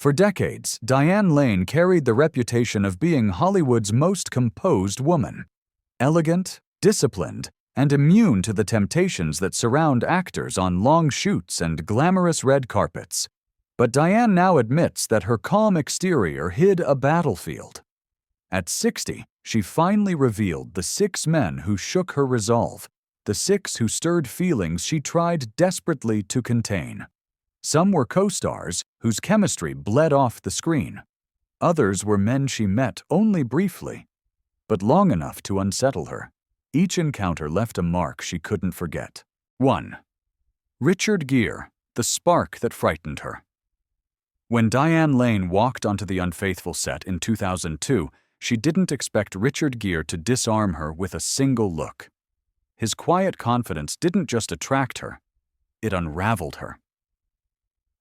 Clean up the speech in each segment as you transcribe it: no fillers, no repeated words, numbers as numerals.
For decades, Diane Lane carried the reputation of being Hollywood's most composed woman. Elegant, disciplined, and immune to the temptations that surround actors on long shoots and glamorous red carpets. But Diane now admits that her calm exterior hid a battlefield. At 60, she finally revealed the 6 men who shook her resolve, the 6 who stirred feelings she tried desperately to contain. Some were co-stars whose chemistry bled off the screen. Others were men she met only briefly, but long enough to unsettle her. Each encounter left a mark she couldn't forget. 1. Richard Gere, the spark that frightened her. When Diane Lane walked onto the Unfaithful set in 2002, she didn't expect Richard Gere to disarm her with a single look. His quiet confidence didn't just attract her, it unraveled her.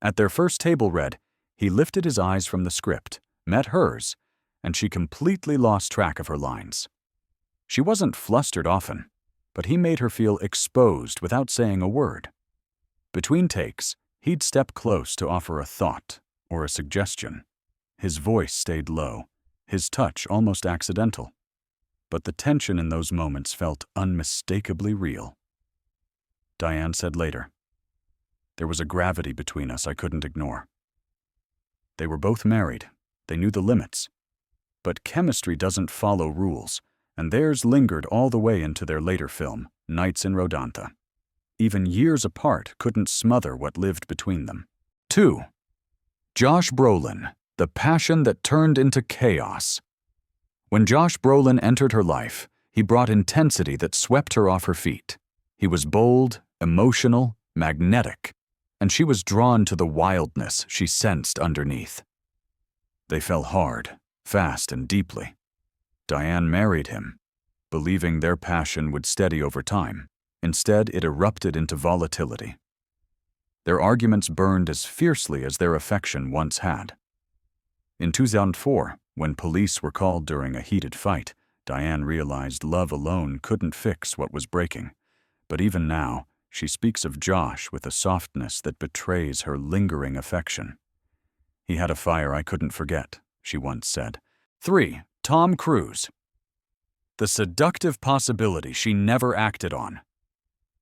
At their first table read, he lifted his eyes from the script, met hers, and she completely lost track of her lines. She wasn't flustered often, but he made her feel exposed without saying a word. Between takes, he'd step close to offer a thought or a suggestion. His voice stayed low, his touch almost accidental. But the tension in those moments felt unmistakably real. Diane said later, "There was a gravity between us I couldn't ignore. They were both married, they knew the limits. But chemistry doesn't follow rules, and theirs lingered all the way into their later film, Nights in Rodantha. Even years apart couldn't smother what lived between them." 2. Josh Brolin, the passion that turned into chaos. When Josh Brolin entered her life, he brought intensity that swept her off her feet. He was bold, emotional, magnetic, and she was drawn to the wildness she sensed underneath. They fell hard, fast, and deeply. Diane married him, believing their passion would steady over time. Instead, it erupted into volatility. Their arguments burned as fiercely as their affection once had. In 2004, when police were called during a heated fight, Diane realized love alone couldn't fix what was breaking. But even now, she speaks of Josh with a softness that betrays her lingering affection. "He had a fire I couldn't forget," she once said. 3. Tom Cruise. The seductive possibility she never acted on.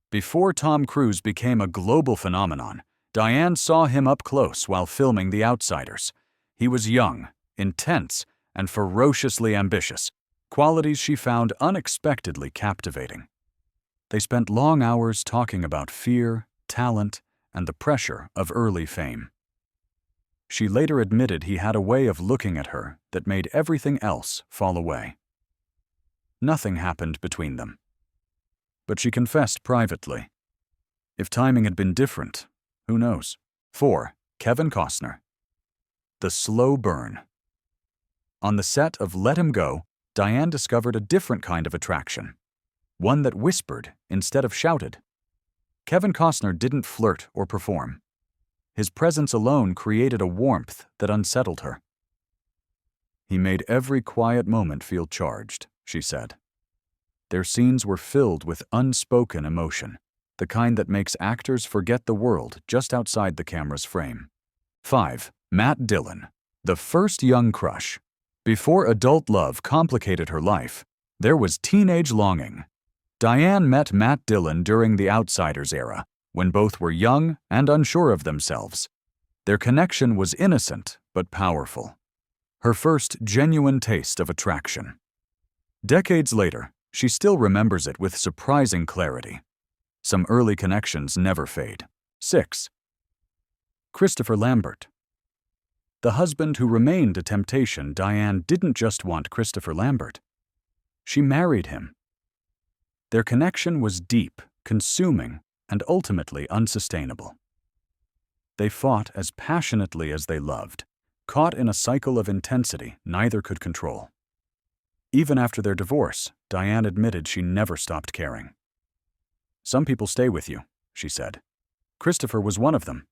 Before Tom Cruise became a global phenomenon, Diane saw him up close while filming The Outsiders. He was young, intense, and ferociously ambitious, qualities she found unexpectedly captivating. They spent long hours talking about fear, talent, and the pressure of early fame. She later admitted he had a way of looking at her that made everything else fall away. Nothing happened between them. But she confessed privately. If timing had been different, who knows? 4. Kevin Costner. The slow burn. On the set of Let Him Go, Diane discovered a different kind of attraction, one that whispered instead of shouted. Kevin Costner didn't flirt or perform. His presence alone created a warmth that unsettled her. "He made every quiet moment feel charged," she said. Their scenes were filled with unspoken emotion, the kind that makes actors forget the world just outside the camera's frame. 5. Matt Dillon, the first young crush. Before adult love complicated her life, there was teenage longing. Diane met Matt Dillon during the Outsiders era, when both were young and unsure of themselves. Their connection was innocent but powerful. Her first genuine taste of attraction. Decades later, she still remembers it with surprising clarity. Some early connections never fade. 6. Christopher Lambert. The husband who remained a temptation, Diane didn't just want Christopher Lambert. She married him. Their connection was deep, consuming, and ultimately unsustainable. They fought as passionately as they loved, caught in a cycle of intensity neither could control. Even after their divorce, Diane admitted she never stopped caring. "Some people stay with you," she said. "Christopher was one of them.